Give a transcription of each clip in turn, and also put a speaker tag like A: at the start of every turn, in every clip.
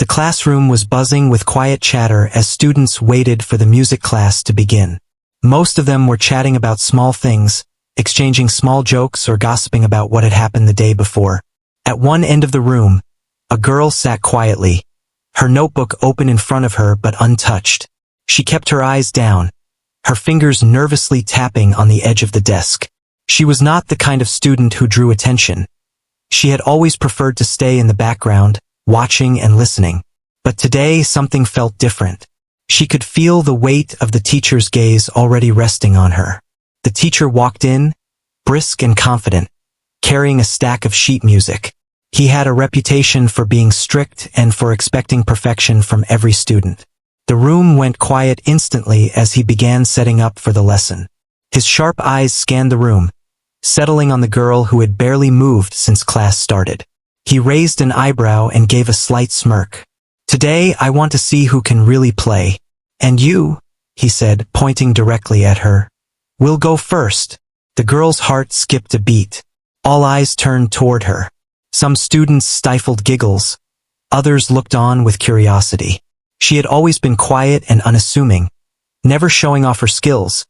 A: The classroom was buzzing with quiet chatter as students waited for the music class to begin. Most of them were chatting about small things, exchanging small jokes or gossiping about what had happened the day before. At one end of the room, a girl sat quietly, her notebook open in front of her but untouched. She kept her eyes down, her fingers nervously tapping on the edge of the desk. She was not the kind of student who drew attention. She had always preferred to stay in the background, watching and listening. But today something felt different. She could feel the weight of the teacher's gaze already resting on her. The teacher walked in, brisk and confident, carrying a stack of sheet music. He had a reputation for being strict and for expecting perfection from every student. The room went quiet instantly as he began setting up for the lesson. His sharp eyes scanned the room, settling on the girl who had barely moved since class started. He raised an eyebrow and gave a slight smirk. "Today I want to see who can really play. And you," he said, pointing directly at her, "will go first." The girl's heart skipped a beat. All eyes turned toward her. Some students stifled giggles. Others looked on with curiosity. She had always been quiet and unassuming, never showing off her skills.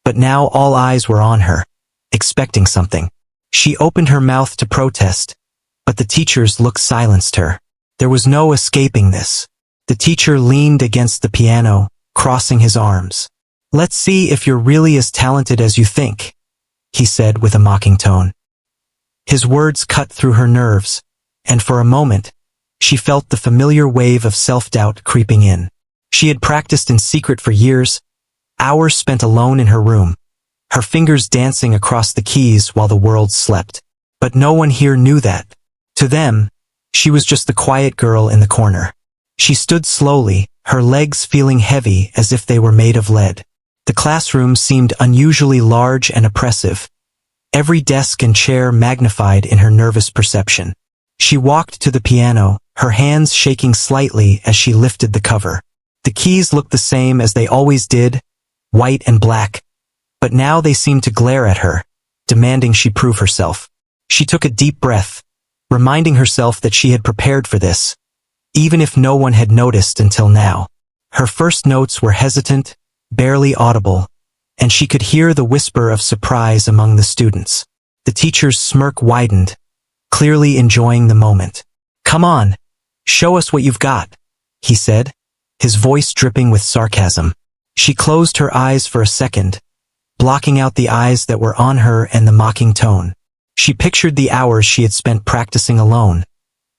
A: But now all eyes were on her, expecting something. She opened her mouth to protest, but the teacher's look silenced her. There was no escaping this. The teacher leaned against the piano, crossing his arms. "Let's see if you're really as talented as you think," he said with a mocking tone. His words cut through her nerves, and for a moment, she felt the familiar wave of self-doubt creeping in. She had practiced in secret for years, hours spent alone in her room, her fingers dancing across the keys while the world slept. But no one here knew that. To them, she was just the quiet girl in the corner. She stood slowly, her legs feeling heavy as if they were made of lead. The classroom seemed unusually large and oppressive, every desk and chair magnified in her nervous perception. She walked to the piano, her hands shaking slightly as she lifted the cover. The keys looked the same as they always did, white and black, but now they seemed to glare at her, demanding she prove herself. She took a deep breath, reminding herself that she had prepared for this, even if no one had noticed until now. Her first notes were hesitant, barely audible, and she could hear the whisper of surprise among the students. The teacher's smirk widened, clearly enjoying the moment. "Come on, show us what you've got," he said, his voice dripping with sarcasm. She closed her eyes for a second, blocking out the eyes that were on her and the mocking tone. She pictured the hours she had spent practicing alone,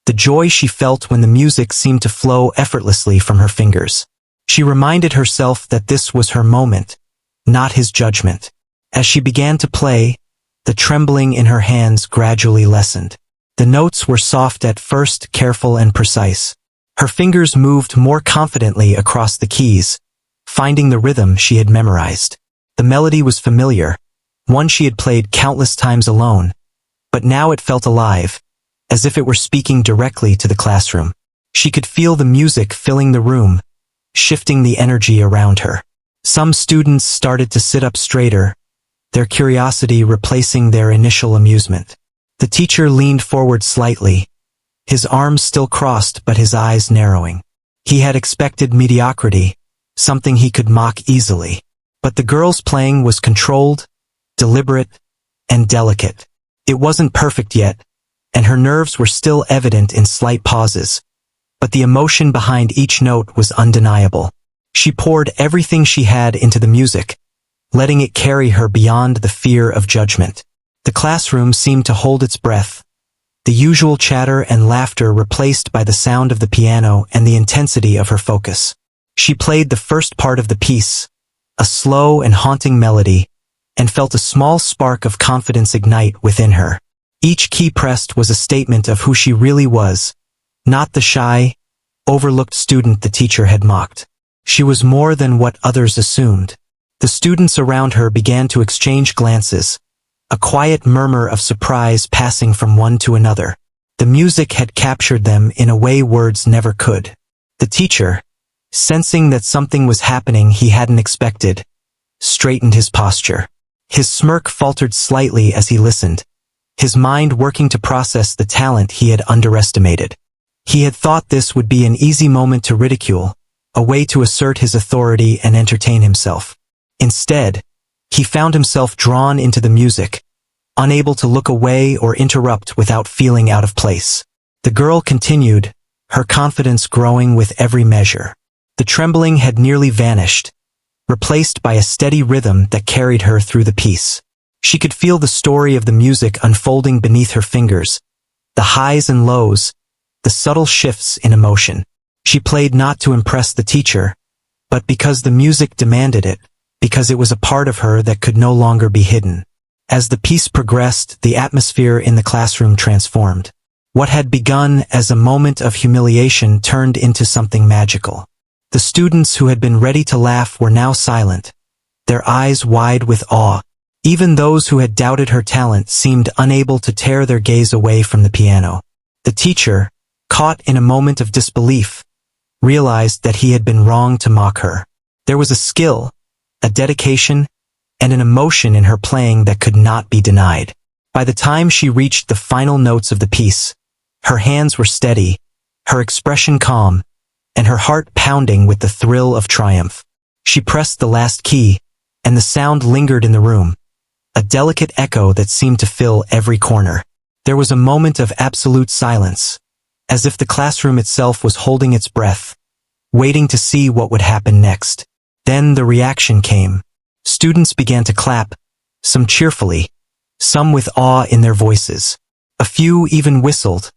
A: the joy she felt when the music seemed to flow effortlessly from her fingers. She reminded herself that this was her moment, not his judgment. As she began to play, the trembling in her hands gradually lessened. The notes were soft at first, careful and precise. Her fingers moved more confidently across the keys, finding the rhythm she had memorized. The melody was familiar, one she had played countless times alone, but now it felt alive, as if it were speaking directly to the classroom. She could feel the music filling the room, shifting the energy around her. Some students started to sit up straighter, their curiosity replacing their initial amusement. The teacher leaned forward slightly, his arms still crossed but his eyes narrowing. He had expected mediocrity, something he could mock easily. But the girl's playing was controlled, deliberate, and delicate. It wasn't perfect yet, and her nerves were still evident in slight pauses, but the emotion behind each note was undeniable. She poured everything she had into the music, letting it carry her beyond the fear of judgment. The classroom seemed to hold its breath, the usual chatter and laughter replaced by the sound of the piano and the intensity of her focus. She played the first part of the piece, a slow and haunting melody, and felt a small spark of confidence ignite within her. Each key pressed was a statement of who she really was, not the shy, overlooked student the teacher had mocked. She was more than what others assumed. The students around her began to exchange glances, a quiet murmur of surprise passing from one to another. The music had captured them in a way words never could. The teacher, sensing that something was happening he hadn't expected, straightened his posture. His smirk faltered slightly as he listened, his mind working to process the talent he had underestimated. He had thought this would be an easy moment to ridicule, a way to assert his authority and entertain himself. Instead, he found himself drawn into the music, unable to look away or interrupt without feeling out of place. The girl continued, her confidence growing with every measure. The trembling had nearly vanished, replaced by a steady rhythm that carried her through the piece. She could feel the story of the music unfolding beneath her fingers, the highs and lows, the subtle shifts in emotion. She played not to impress the teacher, but because the music demanded it, because it was a part of her that could no longer be hidden. As the piece progressed, the atmosphere in the classroom transformed. What had begun as a moment of humiliation turned into something magical. The students who had been ready to laugh were now silent, their eyes wide with awe. Even those who had doubted her talent seemed unable to tear their gaze away from the piano. The teacher, caught in a moment of disbelief, realized that he had been wrong to mock her. There was a skill, a dedication, and an emotion in her playing that could not be denied. By the time she reached the final notes of the piece, her hands were steady, her expression calm, and her heart pounding with the thrill of triumph. She pressed the last key, and the sound lingered in the room, a delicate echo that seemed to fill every corner. There was a moment of absolute silence, as if the classroom itself was holding its breath, waiting to see what would happen next. Then the reaction came. Students began to clap, some cheerfully, some with awe in their voices. A few even whistled,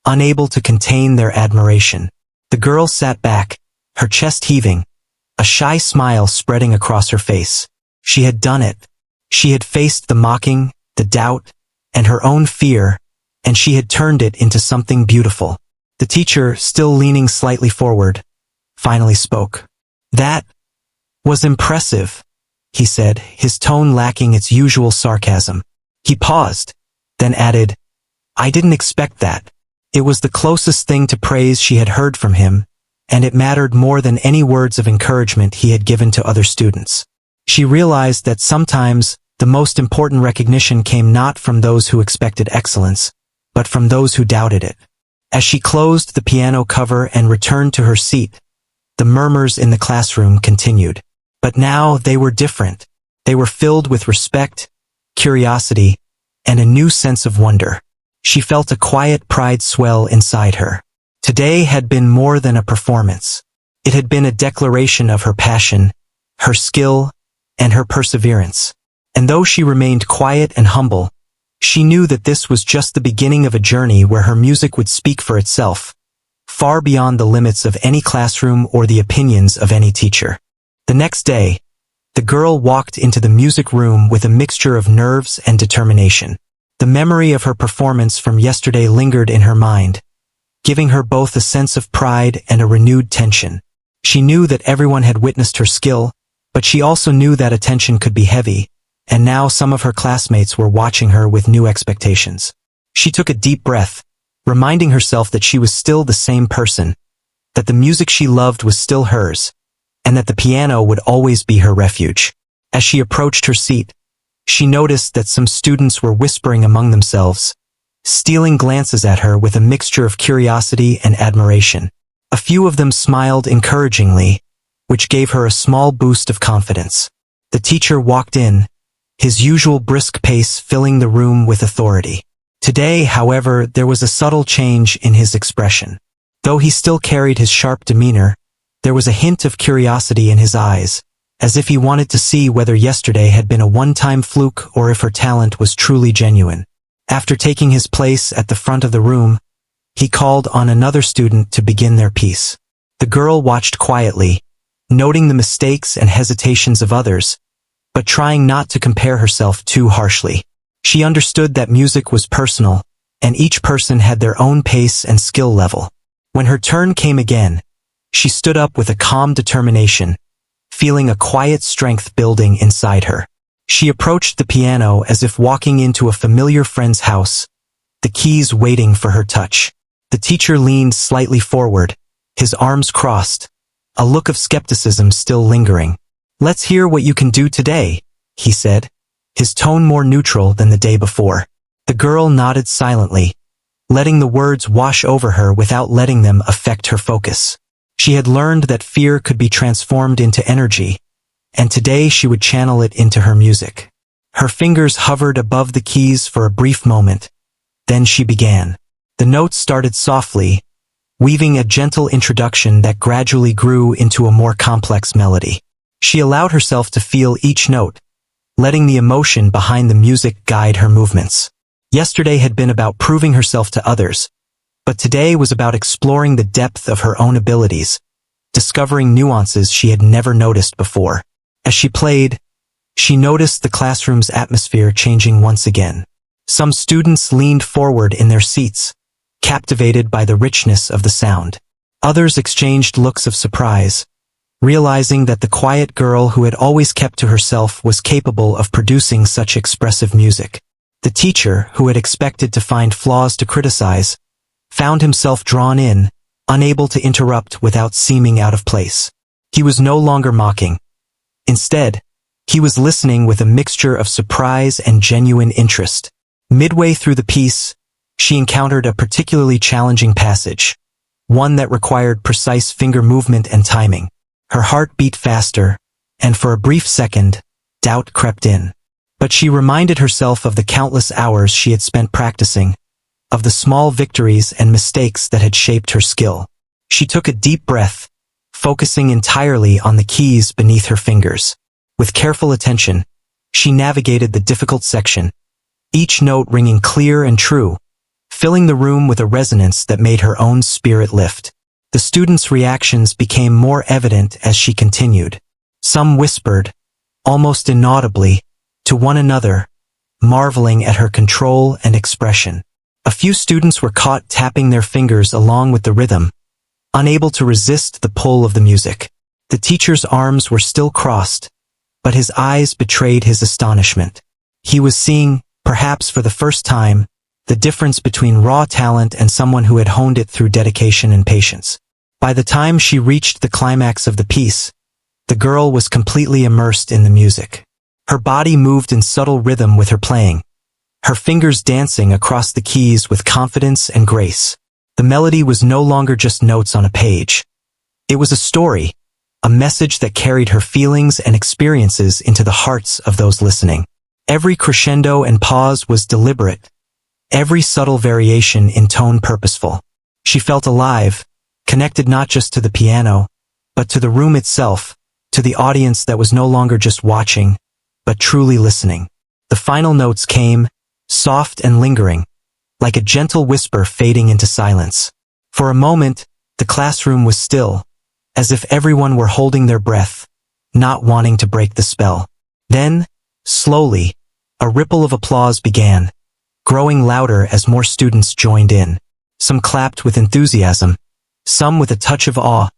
A: unable to contain their admiration. The girl sat back, her chest heaving, a shy smile spreading across her face. She had done it. She had faced the mocking, the doubt, and her own fear, and she had turned it into something beautiful. The teacher, still leaning slightly forward, finally spoke. "That was impressive," he said, his tone lacking its usual sarcasm. He paused, then added, "I didn't expect that." It was the closest thing to praise she had heard from him, and it mattered more than any words of encouragement he had given to other students. She realized that sometimes the most important recognition came not from those who expected excellence, but from those who doubted it. As she closed the piano cover and returned to her seat, the murmurs in the classroom continued. But now they were different. They were filled with respect, curiosity, and a new sense of wonder. She felt a quiet pride swell inside her. Today had been more than a performance. It had been a declaration of her passion, her skill, and her perseverance. And though she remained quiet and humble, she knew that this was just the beginning of a journey where her music would speak for itself, far beyond the limits of any classroom or the opinions of any teacher. The next day, the girl walked into the music room with a mixture of nerves and determination. The memory of her performance from yesterday lingered in her mind, giving her both a sense of pride and a renewed tension. She knew that everyone had witnessed her skill, but she also knew that attention could be heavy, and now some of her classmates were watching her with new expectations. She took a deep breath, reminding herself that she was still the same person, that the music she loved was still hers, and that the piano would always be her refuge. As she approached her seat, she noticed that some students were whispering among themselves, stealing glances at her with a mixture of curiosity and admiration. A few of them smiled encouragingly, which gave her a small boost of confidence. The teacher walked in, his usual brisk pace filling the room with authority. Today, however, there was a subtle change in his expression. Though he still carried his sharp demeanor, there was a hint of curiosity in his eyes, as if he wanted to see whether yesterday had been a one-time fluke or if her talent was truly genuine. After taking his place at the front of the room, he called on another student to begin their piece. The girl watched quietly, noting the mistakes and hesitations of others, but trying not to compare herself too harshly. She understood that music was personal, and each person had their own pace and skill level. When her turn came again, she stood up with a calm determination, feeling a quiet strength building inside her. She approached the piano as if walking into a familiar friend's house, the keys waiting for her touch. The teacher leaned slightly forward, his arms crossed, a look of skepticism still lingering. "Let's hear what you can do today," he said, his tone more neutral than the day before. The girl nodded silently, letting the words wash over her without letting them affect her focus. She had learned that fear could be transformed into energy, and today she would channel it into her music. Her fingers hovered above the keys for a brief moment. Then she began. The notes started softly, weaving a gentle introduction that gradually grew into a more complex melody. She allowed herself to feel each note, letting the emotion behind the music guide her movements. Yesterday had been about proving herself to others, but today was about exploring the depth of her own abilities, discovering nuances she had never noticed before. As she played, she noticed the classroom's atmosphere changing once again. Some students leaned forward in their seats, captivated by the richness of the sound. Others exchanged looks of surprise, realizing that the quiet girl who had always kept to herself was capable of producing such expressive music. The teacher, who had expected to find flaws to criticize, found himself drawn in, unable to interrupt without seeming out of place. He was no longer mocking. Instead, he was listening with a mixture of surprise and genuine interest. Midway through the piece, she encountered a particularly challenging passage, one that required precise finger movement and timing. Her heart beat faster, and for a brief second, doubt crept in. But she reminded herself of the countless hours she had spent practicing, of the small victories and mistakes that had shaped her skill. She took a deep breath, focusing entirely on the keys beneath her fingers. With careful attention, she navigated the difficult section, each note ringing clear and true, filling the room with a resonance that made her own spirit lift. The students' reactions became more evident as she continued. Some whispered, almost inaudibly, to one another, marveling at her control and expression. A few students were caught tapping their fingers along with the rhythm, unable to resist the pull of the music. The teacher's arms were still crossed, but his eyes betrayed his astonishment. He was seeing, perhaps for the first time, the difference between raw talent and someone who had honed it through dedication and patience. By the time she reached the climax of the piece, the girl was completely immersed in the music. Her body moved in subtle rhythm with her playing, her fingers dancing across the keys with confidence and grace. The melody was no longer just notes on a page. It was a story, a message that carried her feelings and experiences into the hearts of those listening. Every crescendo and pause was deliberate, every subtle variation in tone purposeful. She felt alive, connected not just to the piano, but to the room itself, to the audience that was no longer just watching, but truly listening. The final notes came, soft and lingering, like a gentle whisper fading into silence. For a moment, the classroom was still, as if everyone were holding their breath, not wanting to break the spell. Then, slowly, a ripple of applause began, growing louder as more students joined in. Some clapped with enthusiasm, some with a touch of awe,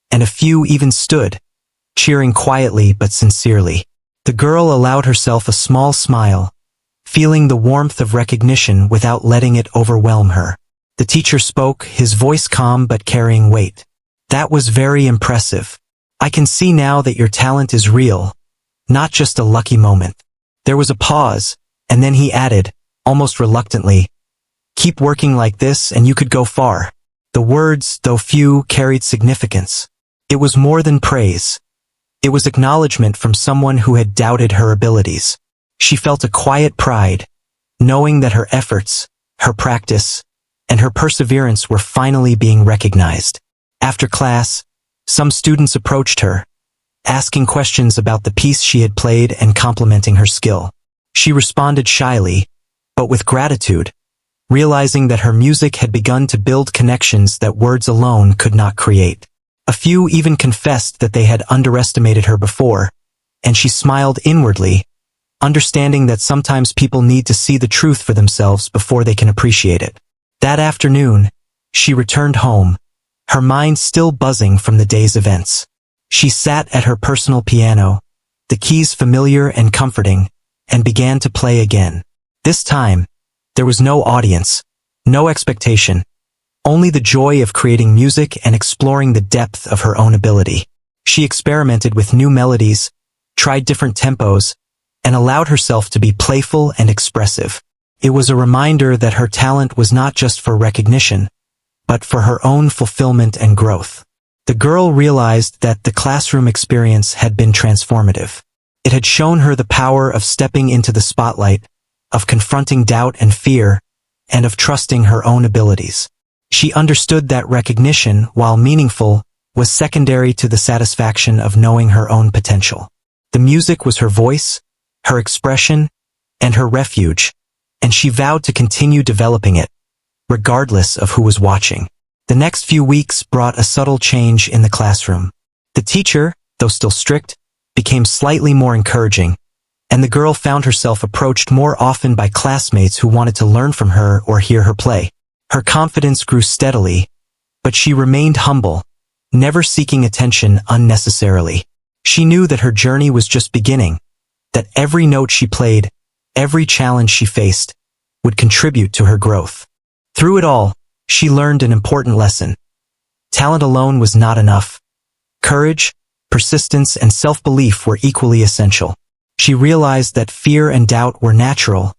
A: and a few even stood, cheering quietly but sincerely. The girl allowed herself a small smile, feeling the warmth of recognition without letting it overwhelm her. The teacher spoke, his voice calm but carrying weight. "That was very impressive. I can see now that your talent is real, not just a lucky moment." There was a pause, and then he added, almost reluctantly, "Keep working like this and you could go far." The words, though few, carried significance. It was more than praise. It was acknowledgement from someone who had doubted her abilities. She felt a quiet pride, knowing that her efforts, her practice, and her perseverance were finally being recognized. After class, some students approached her, asking questions about the piece she had played and complimenting her skill. She responded shyly, but with gratitude, realizing that her music had begun to build connections that words alone could not create. A few even confessed that they had underestimated her before, and she smiled inwardly, understanding that sometimes people need to see the truth for themselves before they can appreciate it. That afternoon, she returned home, her mind still buzzing from the day's events. She sat at her personal piano, the keys familiar and comforting, and began to play again. This time, there was no audience, no expectation, only the joy of creating music and exploring the depth of her own ability. She experimented with new melodies, tried different tempos, and allowed herself to be playful and expressive. It was a reminder that her talent was not just for recognition, but for her own fulfillment and growth. The girl realized that the classroom experience had been transformative. It had shown her the power of stepping into the spotlight, of confronting doubt and fear, and of trusting her own abilities. She understood that recognition, while meaningful, was secondary to the satisfaction of knowing her own potential. The music was her voice, her expression, and her refuge, and she vowed to continue developing it, regardless of who was watching. The next few weeks brought a subtle change in the classroom. The teacher, though still strict, became slightly more encouraging, and the girl found herself approached more often by classmates who wanted to learn from her or hear her play. Her confidence grew steadily, but she remained humble, never seeking attention unnecessarily. She knew that her journey was just beginning, that every note she played, every challenge she faced, would contribute to her growth. Through it all, she learned an important lesson. Talent alone was not enough. Courage, persistence, and self-belief were equally essential. She realized that fear and doubt were natural,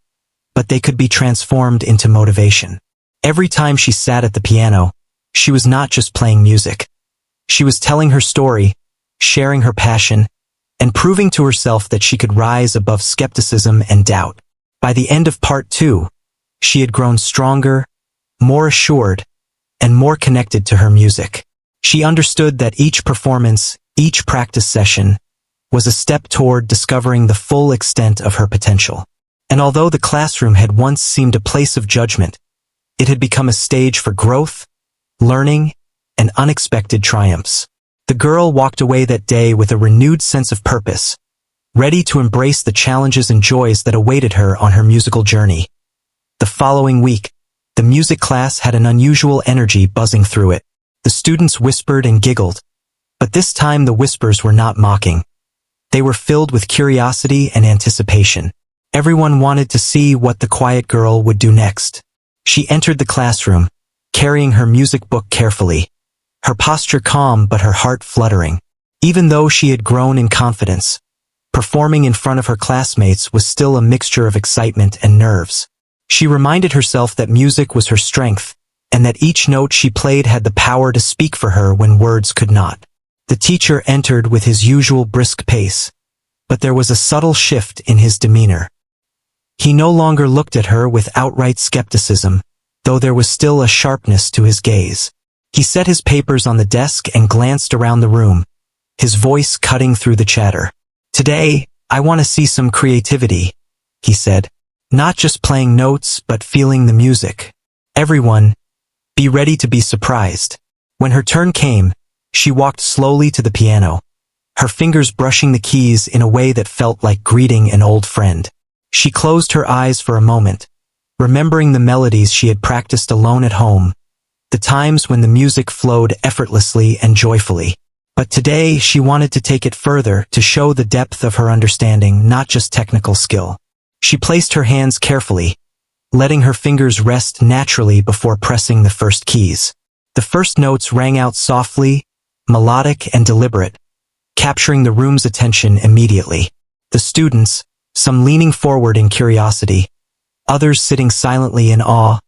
A: but they could be transformed into motivation. Every time she sat at the piano, she was not just playing music. She was telling her story, sharing her passion, and proving to herself that she could rise above skepticism and doubt. By the end of part 2, she had grown stronger, more assured, and more connected to her music. She understood that each performance, each practice session, was a step toward discovering the full extent of her potential. And although the classroom had once seemed a place of judgment, it had become a stage for growth, learning, and unexpected triumphs. The girl walked away that day with a renewed sense of purpose, ready to embrace the challenges and joys that awaited her on her musical journey. The following week, the music class had an unusual energy buzzing through it. The students whispered and giggled, but this time the whispers were not mocking. They were filled with curiosity and anticipation. Everyone wanted to see what the quiet girl would do next. She entered the classroom, carrying her music book carefully, her posture calm but her heart fluttering. Even though she had grown in confidence, performing in front of her classmates was still a mixture of excitement and nerves. She reminded herself that music was her strength, and that each note she played had the power to speak for her when words could not. The teacher entered with his usual brisk pace, but there was a subtle shift in his demeanor. He no longer looked at her with outright skepticism, though there was still a sharpness to his gaze. He set his papers on the desk and glanced around the room, his voice cutting through the chatter. "Today, I want to see some creativity," he said. "Not just playing notes, but feeling the music. Everyone, be ready to be surprised." When her turn came, she walked slowly to the piano, her fingers brushing the keys in a way that felt like greeting an old friend. She closed her eyes for a moment, remembering the melodies she had practiced alone at home, the times when the music flowed effortlessly and joyfully. But today she wanted to take it further, to show the depth of her understanding, not just technical skill. She placed her hands carefully, letting her fingers rest naturally before pressing the first keys. The first notes rang out softly, melodic and deliberate, capturing the room's attention immediately. The students, some leaning forward in curiosity, others sitting silently in awe,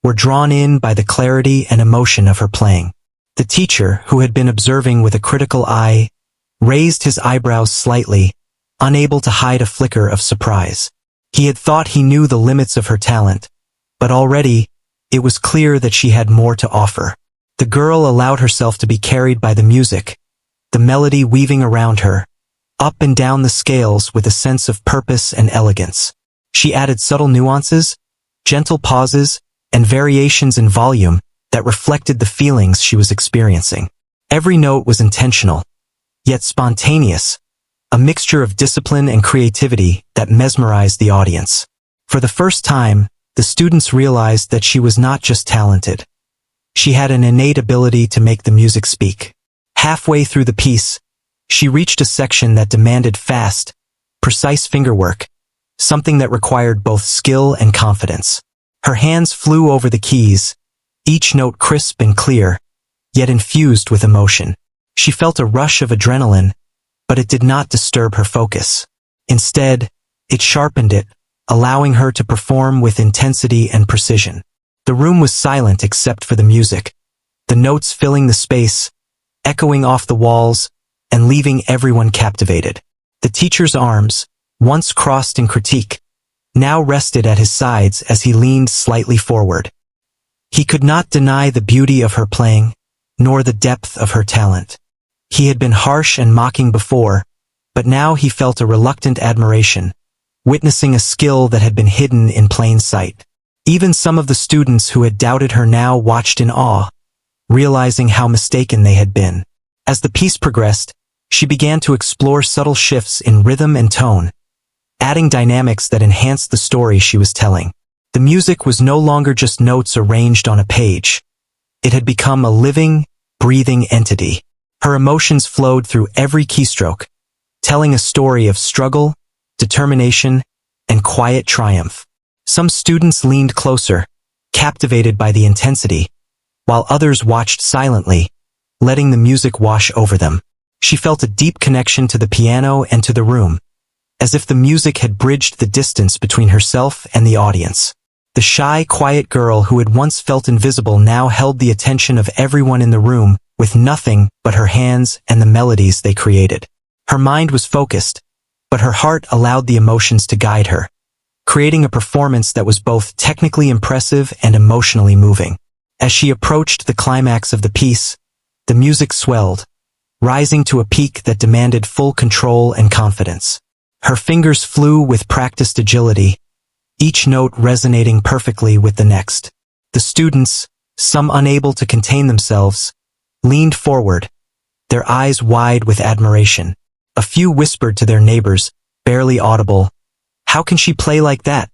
A: were drawn in by the clarity and emotion of her playing. The teacher, who had been observing with a critical eye, raised his eyebrows slightly, unable to hide a flicker of surprise. He had thought he knew the limits of her talent, but already, it was clear that she had more to offer. The girl allowed herself to be carried by the music, the melody weaving around her, up and down the scales with a sense of purpose and elegance. She added subtle nuances, gentle pauses, and variations in volume that reflected the feelings she was experiencing. Every note was intentional, yet spontaneous, a mixture of discipline and creativity that mesmerized the audience. For the first time, the students realized that she was not just talented. She had an innate ability to make the music speak. Halfway through the piece, she reached a section that demanded fast, precise fingerwork, something that required both skill and confidence. Her hands flew over the keys, each note crisp and clear, yet infused with emotion. She felt a rush of adrenaline, but it did not disturb her focus. Instead, it sharpened it, allowing her to perform with intensity and precision. The room was silent except for the music, the notes filling the space, echoing off the walls, and leaving everyone captivated. The teacher's arms, once crossed in critique, now rested at his sides as he leaned slightly forward. He could not deny the beauty of her playing, nor the depth of her talent. He had been harsh and mocking before, but now he felt a reluctant admiration, witnessing a skill that had been hidden in plain sight. Even some of the students who had doubted her now watched in awe, realizing how mistaken they had been. As the piece progressed, she began to explore subtle shifts in rhythm and tone, adding dynamics that enhanced the story she was telling. The music was no longer just notes arranged on a page. It had become a living, breathing entity. Her emotions flowed through every keystroke, telling a story of struggle, determination, and quiet triumph. Some students leaned closer, captivated by the intensity, while others watched silently, letting the music wash over them. She felt a deep connection to the piano and to the room, as if the music had bridged the distance between herself and the audience. The shy, quiet girl who had once felt invisible now held the attention of everyone in the room with nothing but her hands and the melodies they created. Her mind was focused, but her heart allowed the emotions to guide her, creating a performance that was both technically impressive and emotionally moving. As she approached the climax of the piece, the music swelled, rising to a peak that demanded full control and confidence. Her fingers flew with practiced agility, each note resonating perfectly with the next. The students, some unable to contain themselves, leaned forward, their eyes wide with admiration. A few whispered to their neighbors, barely audible, "How can she play like that?"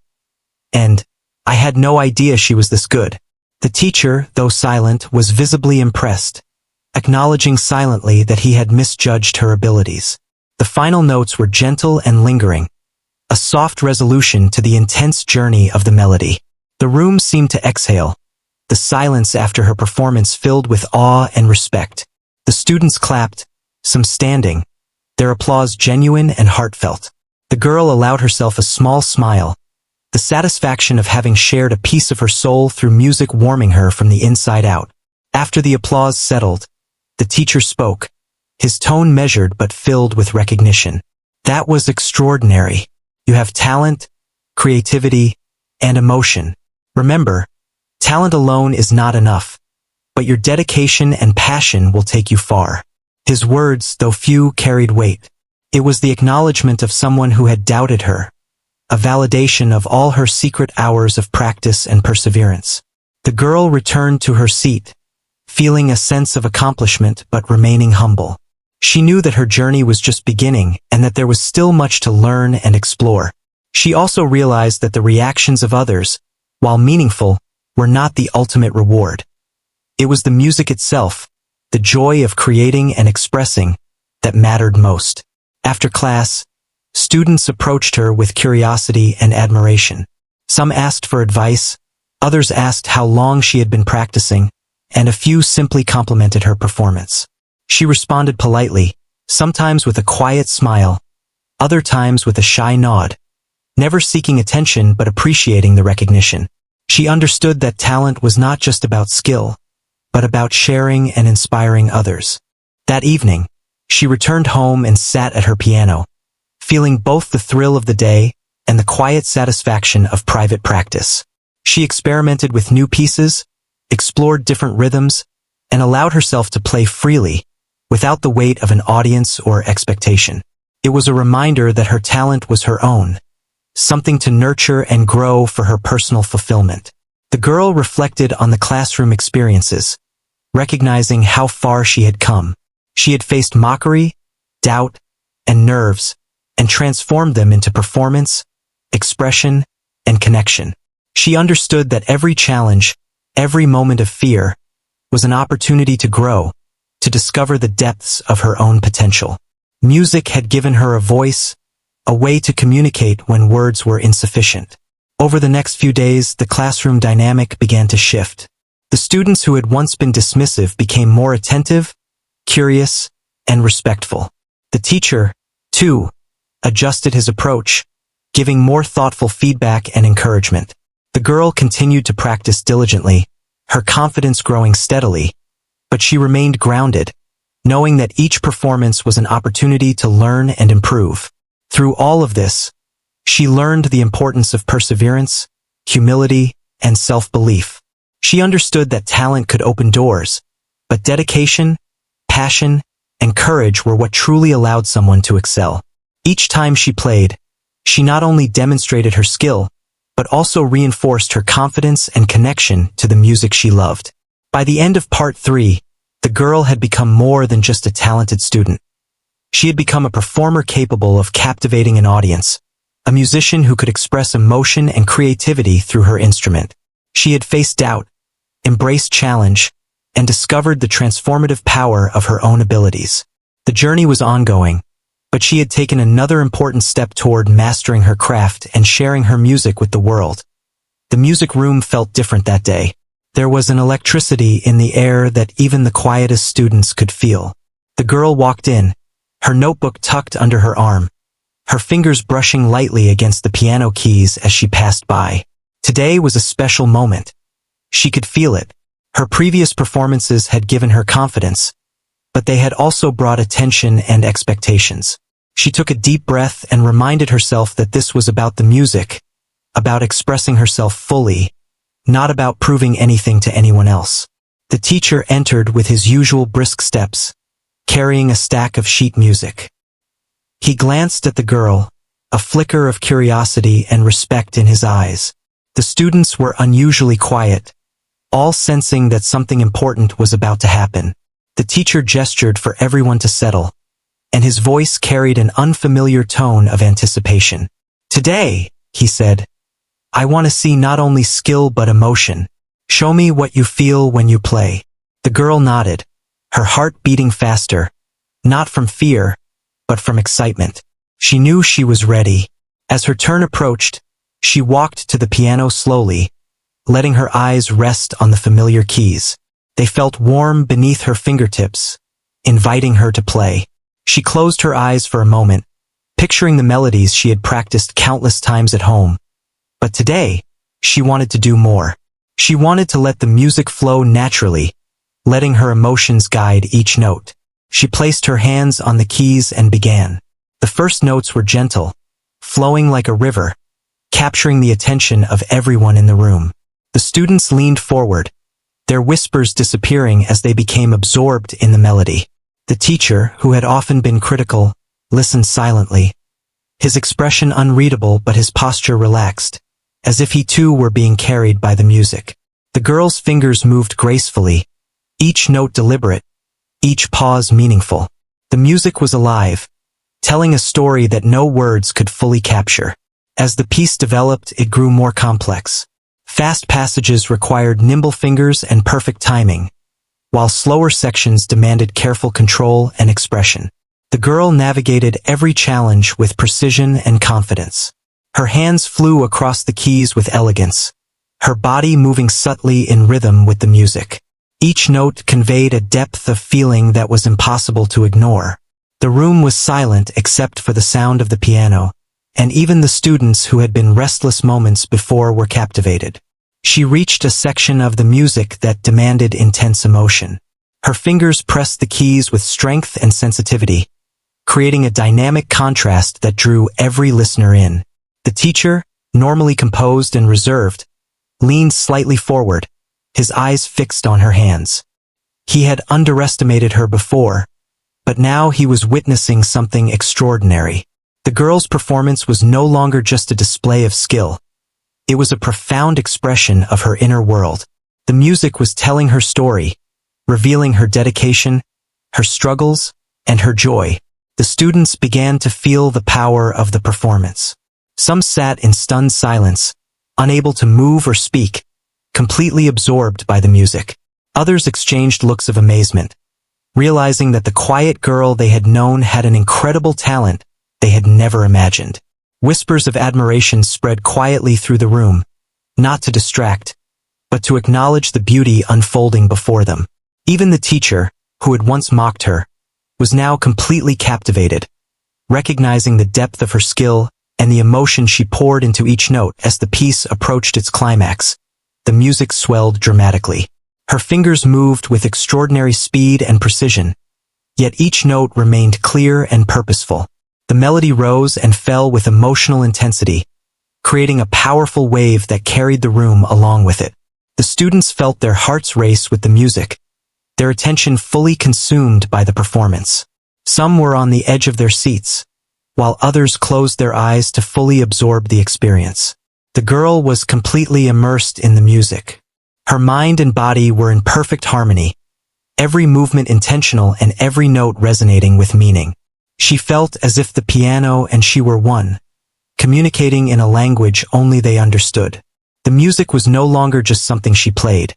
A: And, "I had no idea she was this good." The teacher, though silent, was visibly impressed, acknowledging silently that he had misjudged her abilities. The final notes were gentle and lingering, a soft resolution to the intense journey of the melody. The room seemed to exhale, the silence after her performance filled with awe and respect. The students clapped, some standing, their applause genuine and heartfelt. The girl allowed herself a small smile, the satisfaction of having shared a piece of her soul through music warming her from the inside out. After the applause settled, the teacher spoke, his tone measured but filled with recognition. "That was extraordinary. You have talent, creativity, and emotion. Remember, talent alone is not enough, but your dedication and passion will take you far." His words, though few, carried weight. It was the acknowledgement of someone who had doubted her, a validation of all her secret hours of practice and perseverance. The girl returned to her seat, feeling a sense of accomplishment but remaining humble. She knew that her journey was just beginning and that there was still much to learn and explore. She also realized that the reactions of others, while meaningful, were not the ultimate reward. It was the music itself, the joy of creating and expressing, that mattered most. After class, students approached her with curiosity and admiration. Some asked for advice, others asked how long she had been practicing, and a few simply complimented her performance. She responded politely, sometimes with a quiet smile, other times with a shy nod, never seeking attention but appreciating the recognition. She understood that talent was not just about skill, but about sharing and inspiring others. That evening, she returned home and sat at her piano, feeling both the thrill of the day and the quiet satisfaction of private practice. She experimented with new pieces, explored different rhythms, and allowed herself to play freely, without the weight of an audience or expectation. It was a reminder that her talent was her own, something to nurture and grow for her personal fulfillment. The girl reflected on the classroom experiences, recognizing how far she had come. She had faced mockery, doubt, and nerves, and transformed them into performance, expression, and connection. She understood that every challenge, every moment of fear, was an opportunity to grow, to discover the depths of her own potential. Music had given her a voice, a way to communicate when words were insufficient. Over the next few days, the classroom dynamic began to shift. The students who had once been dismissive became more attentive, curious, and respectful. The teacher, too, adjusted his approach, giving more thoughtful feedback and encouragement. The girl continued to practice diligently, her confidence growing steadily, but she remained grounded, knowing that each performance was an opportunity to learn and improve. Through all of this, she learned the importance of perseverance, humility, and self-belief. She understood that talent could open doors, but dedication, passion, and courage were what truly allowed someone to excel. Each time she played, she not only demonstrated her skill, but also reinforced her confidence and connection to the music she loved. By the end of part 3, the girl had become more than just a talented student. She had become a performer capable of captivating an audience, a musician who could express emotion and creativity through her instrument. She had faced doubt, embraced challenge, and discovered the transformative power of her own abilities. The journey was ongoing, but she had taken another important step toward mastering her craft and sharing her music with the world. The music room felt different that day. There was an electricity in the air that even the quietest students could feel. The girl walked in, her notebook tucked under her arm, her fingers brushing lightly against the piano keys as she passed by. Today was a special moment. She could feel it. Her previous performances had given her confidence, but they had also brought attention and expectations. She took a deep breath and reminded herself that this was about the music, about expressing herself fully, not about proving anything to anyone else. The teacher entered with his usual brisk steps, carrying a stack of sheet music. He glanced at the girl, a flicker of curiosity and respect in his eyes. The students were unusually quiet, all sensing that something important was about to happen. The teacher gestured for everyone to settle, and his voice carried an unfamiliar tone of anticipation. "Today," he said, "I want to see not only skill but emotion. Show me what you feel when you play." The girl nodded, her heart beating faster, not from fear, but from excitement. She knew she was ready. As her turn approached, she walked to the piano slowly, letting her eyes rest on the familiar keys. They felt warm beneath her fingertips, inviting her to play. She closed her eyes for a moment, picturing the melodies she had practiced countless times at home. But today, she wanted to do more. She wanted to let the music flow naturally, letting her emotions guide each note. She placed her hands on the keys and began. The first notes were gentle, flowing like a river, capturing the attention of everyone in the room. The students leaned forward, their whispers disappearing as they became absorbed in the melody. The teacher, who had often been critical, listened silently, his expression unreadable but his posture relaxed, as if he too were being carried by the music. The girl's fingers moved gracefully, each note deliberate, each pause meaningful. The music was alive, telling a story that no words could fully capture. As the piece developed, it grew more complex. Fast passages required nimble fingers and perfect timing, while slower sections demanded careful control and expression. The girl navigated every challenge with precision and confidence. Her hands flew across the keys with elegance, her body moving subtly in rhythm with the music. Each note conveyed a depth of feeling that was impossible to ignore. The room was silent except for the sound of the piano, and even the students who had been restless moments before were captivated. She reached a section of the music that demanded intense emotion. Her fingers pressed the keys with strength and sensitivity, creating a dynamic contrast that drew every listener in. The teacher, normally composed and reserved, leaned slightly forward, his eyes fixed on her hands. He had underestimated her before, but now he was witnessing something extraordinary. The girl's performance was no longer just a display of skill. It was a profound expression of her inner world. The music was telling her story, revealing her dedication, her struggles, and her joy. The students began to feel the power of the performance. Some sat in stunned silence, unable to move or speak, completely absorbed by the music. Others exchanged looks of amazement, realizing that the quiet girl they had known had an incredible talent they had never imagined. Whispers of admiration spread quietly through the room, not to distract, but to acknowledge the beauty unfolding before them. Even the teacher, who had once mocked her, was now completely captivated, recognizing the depth of her skill and the emotion she poured into each note as the piece approached its climax. The music swelled dramatically. Her fingers moved with extraordinary speed and precision, yet each note remained clear and purposeful. The melody rose and fell with emotional intensity, creating a powerful wave that carried the room along with it. The students felt their hearts race with the music, their attention fully consumed by the performance. Some were on the edge of their seats, while others closed their eyes to fully absorb the experience. The girl was completely immersed in the music. Her mind and body were in perfect harmony, every movement intentional and every note resonating with meaning. She felt as if the piano and she were one, communicating in a language only they understood. The music was no longer just something she played.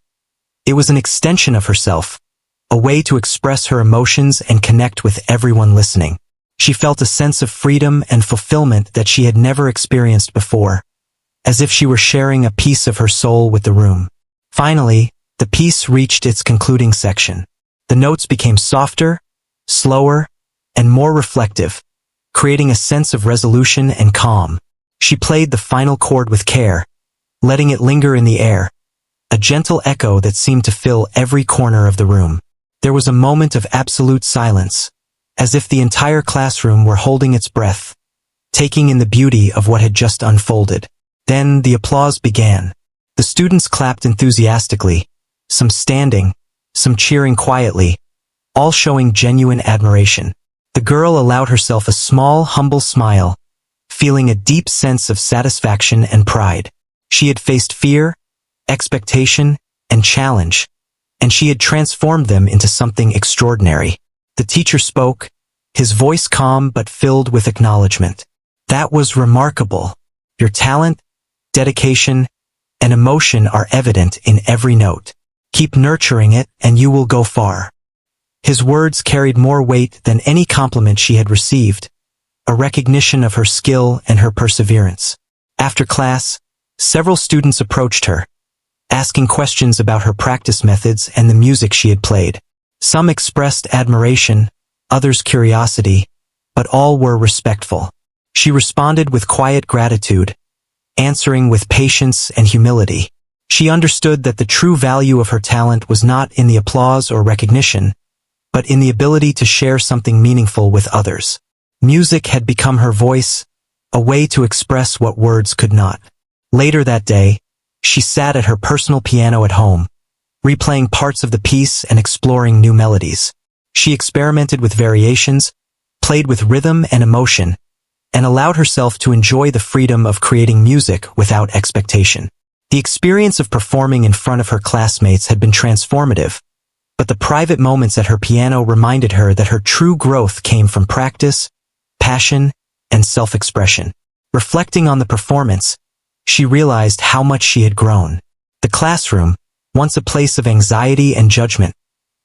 A: It was an extension of herself, a way to express her emotions and connect with everyone listening. She felt a sense of freedom and fulfillment that she had never experienced before, as if she were sharing a piece of her soul with the room. Finally, the piece reached its concluding section. The notes became softer, slower, and more reflective, creating a sense of resolution and calm. She played the final chord with care, letting it linger in the air, a gentle echo that seemed to fill every corner of the room. There was a moment of absolute silence, as if the entire classroom were holding its breath, taking in the beauty of what had just unfolded. Then the applause began. The students clapped enthusiastically, some standing, some cheering quietly, all showing genuine admiration. The girl allowed herself a small, humble smile, feeling a deep sense of satisfaction and pride. She had faced fear, expectation, and challenge, and she had transformed them into something extraordinary. The teacher spoke, his voice calm but filled with acknowledgement. "That was remarkable. Your talent, dedication, and emotion are evident in every note. Keep nurturing it and you will go far." His words carried more weight than any compliment she had received, a recognition of her skill and her perseverance. After class, several students approached her, asking questions about her practice methods and the music she had played. Some expressed admiration, others curiosity, but all were respectful. She responded with quiet gratitude, answering with patience and humility. She understood that the true value of her talent was not in the applause or recognition, but in the ability to share something meaningful with others. Music had become her voice, a way to express what words could not. Later that day, she sat at her personal piano at home, replaying parts of the piece and exploring new melodies. She experimented with variations, played with rhythm and emotion, and allowed herself to enjoy the freedom of creating music without expectation. The experience of performing in front of her classmates had been transformative, but the private moments at her piano reminded her that her true growth came from practice, passion, and self-expression. Reflecting on the performance, she realized how much she had grown. The classroom, once a place of anxiety and judgment,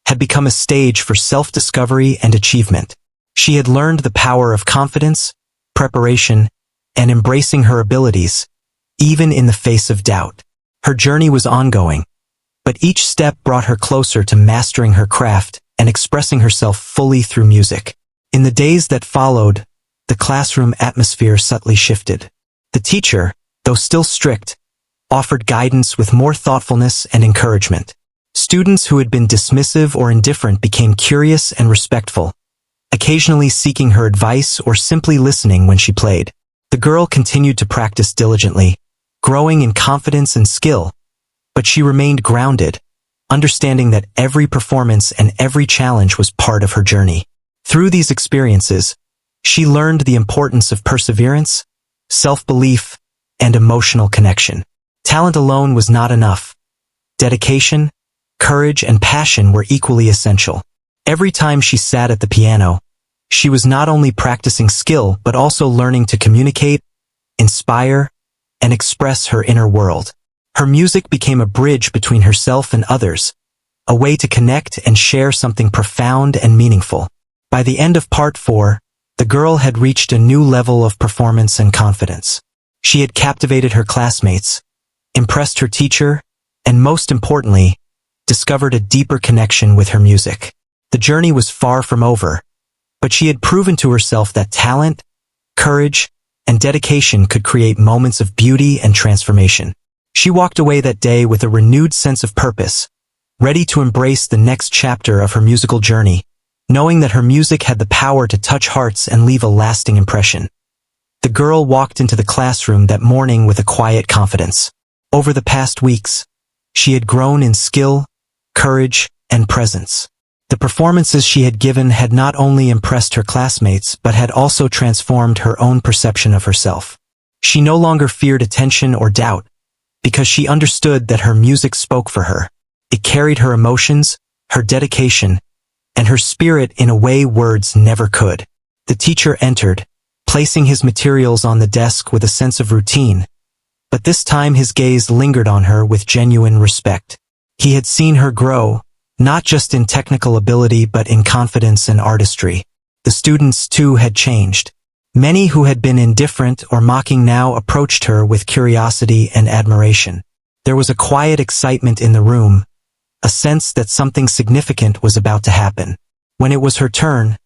A: had become a stage for self-discovery and achievement. She had learned the power of confidence, preparation, and embracing her abilities, even in the face of doubt. Her journey was ongoing, but each step brought her closer to mastering her craft and expressing herself fully through music. In the days that followed, the classroom atmosphere subtly shifted. The teacher, though still strict, offered guidance with more thoughtfulness and encouragement. Students who had been dismissive or indifferent became curious and respectful, occasionally seeking her advice or simply listening when she played. The girl continued to practice diligently, growing in confidence and skill, but she remained grounded, understanding that every performance and every challenge was part of her journey. Through these experiences, she learned the importance of perseverance, self-belief, and emotional connection. Talent alone was not enough. Dedication, courage, and passion were equally essential. Every time she sat at the piano, she was not only practicing skill but also learning to communicate, inspire, and express her inner world. Her music became a bridge between herself and others, a way to connect and share something profound and meaningful. By the end of part 4, the girl had reached a new level of performance and confidence. She had captivated her classmates, impressed her teacher, and most importantly, discovered a deeper connection with her music. The journey was far from over, but she had proven to herself that talent, courage, and dedication could create moments of beauty and transformation. She walked away that day with a renewed sense of purpose, ready to embrace the next chapter of her musical journey, knowing that her music had the power to touch hearts and leave a lasting impression. The girl walked into the classroom that morning with a quiet confidence. Over the past weeks, she had grown in skill, courage, and presence. The performances she had given had not only impressed her classmates but had also transformed her own perception of herself. She no longer feared attention or doubt, because she understood that her music spoke for her. It carried her emotions, her dedication, and her spirit in a way words never could. The teacher entered, placing his materials on the desk with a sense of routine, but this time his gaze lingered on her with genuine respect. He had seen her grow, not just in technical ability but in confidence and artistry. The students, too, had changed. Many who had been indifferent or mocking now approached her with curiosity and admiration. There was a quiet excitement in the room, a sense that something significant was about to happen. When it was her turn,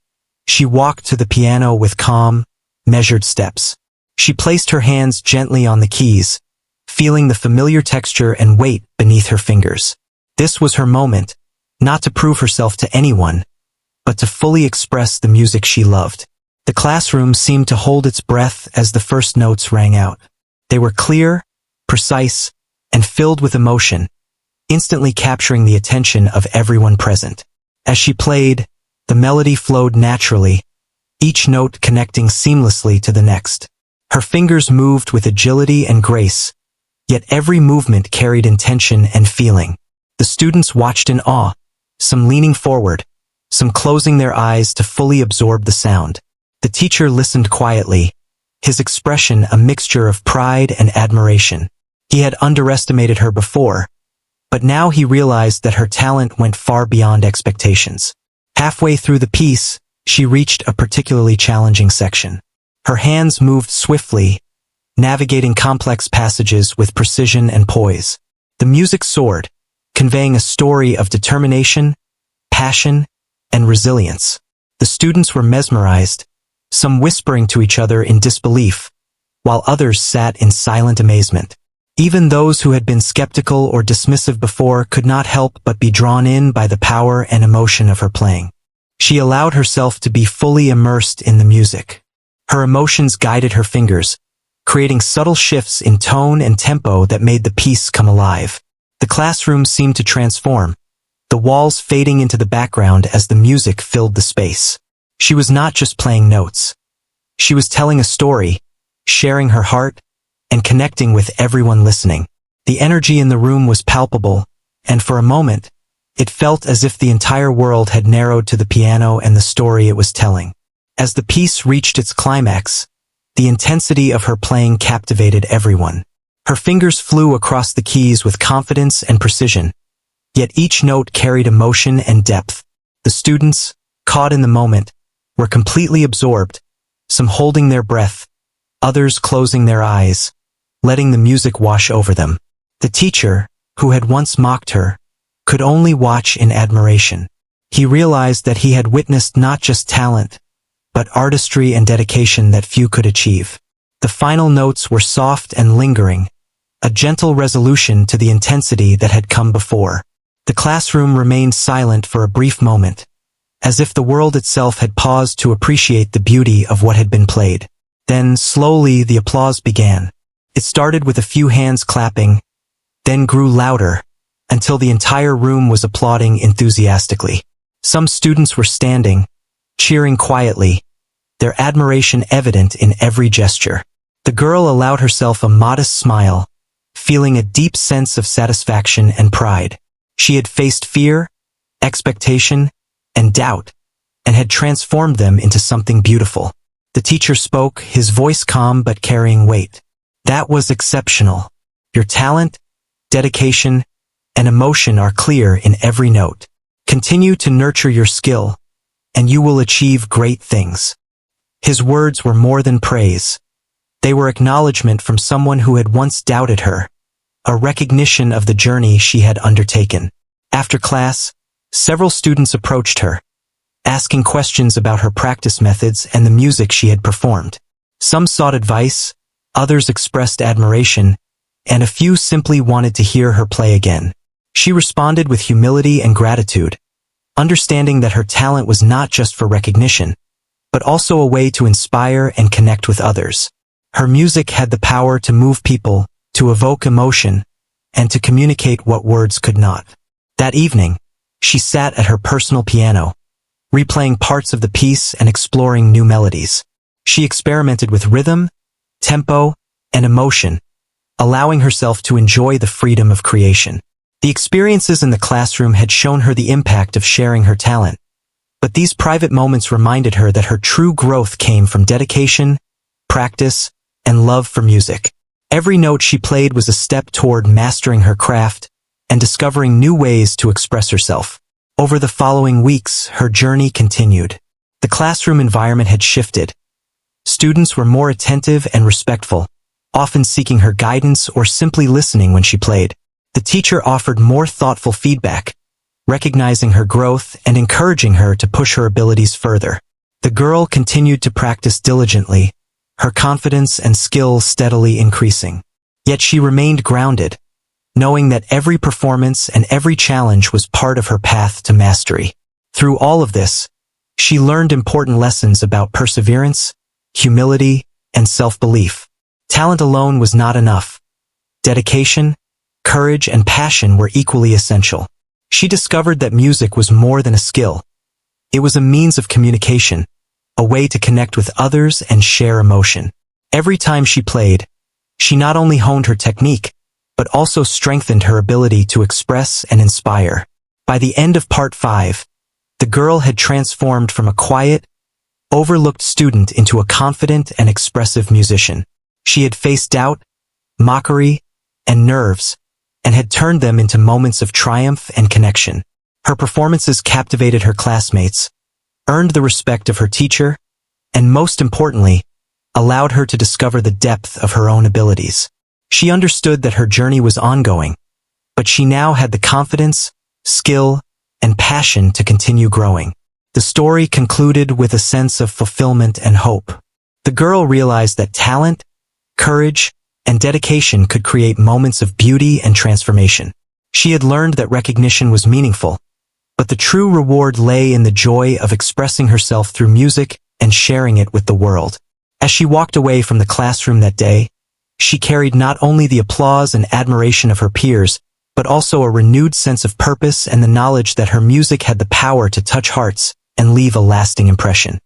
A: she walked to the piano with calm, measured steps. She placed her hands gently on the keys, feeling the familiar texture and weight beneath her fingers. This was her moment, not to prove herself to anyone, but to fully express the music she loved. The classroom seemed to hold its breath as the first notes rang out. They were clear, precise, and filled with emotion, instantly capturing the attention of everyone present. As she played, the melody flowed naturally, each note connecting seamlessly to the next. Her fingers moved with agility and grace, yet every movement carried intention and feeling. The students watched in awe, some leaning forward, some closing their eyes to fully absorb the sound. The teacher listened quietly, his expression a mixture of pride and admiration. He had underestimated her before, but now he realized that her talent went far beyond expectations. Halfway through the piece, she reached a particularly challenging section. Her hands moved swiftly, navigating complex passages with precision and poise. The music soared, conveying a story of determination, passion, and resilience. The students were mesmerized, some whispering to each other in disbelief, while others sat in silent amazement. Even those who had been skeptical or dismissive before could not help but be drawn in by the power and emotion of her playing. She allowed herself to be fully immersed in the music. Her emotions guided her fingers, creating subtle shifts in tone and tempo that made the piece come alive. The classroom seemed to transform, the walls fading into the background as the music filled the space. She was not just playing notes. She was telling a story, sharing her heart, and connecting with everyone listening. The energy in the room was palpable, and for a moment, it felt as if the entire world had narrowed to the piano and the story it was telling. As the piece reached its climax, the intensity of her playing captivated everyone. Her fingers flew across the keys with confidence and precision, yet each note carried emotion and depth. The students, caught in the moment, were completely absorbed, some holding their breath, others closing their eyes, letting the music wash over them. The teacher, who had once mocked her, could only watch in admiration. He realized that he had witnessed not just talent, but artistry and dedication that few could achieve. The final notes were soft and lingering, a gentle resolution to the intensity that had come before. The classroom remained silent for a brief moment, as if the world itself had paused to appreciate the beauty of what had been played. Then, slowly, the applause began. It started with a few hands clapping, then grew louder, until the entire room was applauding enthusiastically. Some students were standing, cheering quietly, their admiration evident in every gesture. The girl allowed herself a modest smile, feeling a deep sense of satisfaction and pride. She had faced fear, expectation, and doubt, and had transformed them into something beautiful. The teacher spoke, his voice calm but carrying weight. "That was exceptional. Your talent, dedication, and emotion are clear in every note. Continue to nurture your skill, and you will achieve great things." His words were more than praise. They were acknowledgement from someone who had once doubted her, a recognition of the journey she had undertaken. After class, several students approached her, asking questions about her practice methods and the music she had performed. Some sought advice, others expressed admiration, and a few simply wanted to hear her play again. She responded with humility and gratitude, understanding that her talent was not just for recognition, but also a way to inspire and connect with others. Her music had the power to move people, to evoke emotion, and to communicate what words could not. That evening, she sat at her personal piano, replaying parts of the piece and exploring new melodies. She experimented with rhythm, tempo, and emotion, allowing herself to enjoy the freedom of creation. The experiences in the classroom had shown her the impact of sharing her talent, but these private moments reminded her that her true growth came from dedication, practice, and love for music. Every note she played was a step toward mastering her craft and discovering new ways to express herself. Over the following weeks, her journey continued. The classroom environment had shifted. Students were more attentive and respectful, often seeking her guidance or simply listening when she played. The teacher offered more thoughtful feedback, recognizing her growth and encouraging her to push her abilities further. The girl continued to practice diligently, her confidence and skill steadily increasing. Yet she remained grounded, knowing that every performance and every challenge was part of her path to mastery. Through all of this, she learned important lessons about perseverance, humility, and self-belief. Talent alone was not enough. Dedication, courage, and passion were equally essential. She discovered that music was more than a skill. It was a means of communication, a way to connect with others and share emotion. Every time she played, she not only honed her technique, but also strengthened her ability to express and inspire. By the end of Part 5, the girl had transformed from a quiet, overlooked student into a confident and expressive musician. She had faced doubt, mockery, and nerves, and had turned them into moments of triumph and connection. Her performances captivated her classmates, earned the respect of her teacher, and most importantly, allowed her to discover the depth of her own abilities. She understood that her journey was ongoing, but she now had the confidence, skill, and passion to continue growing. The story concluded with a sense of fulfillment and hope. The girl realized that talent, courage, and dedication could create moments of beauty and transformation. She had learned that recognition was meaningful, but the true reward lay in the joy of expressing herself through music and sharing it with the world. As she walked away from the classroom that day, she carried not only the applause and admiration of her peers, but also a renewed sense of purpose and the knowledge that her music had the power to touch hearts and leave a lasting impression.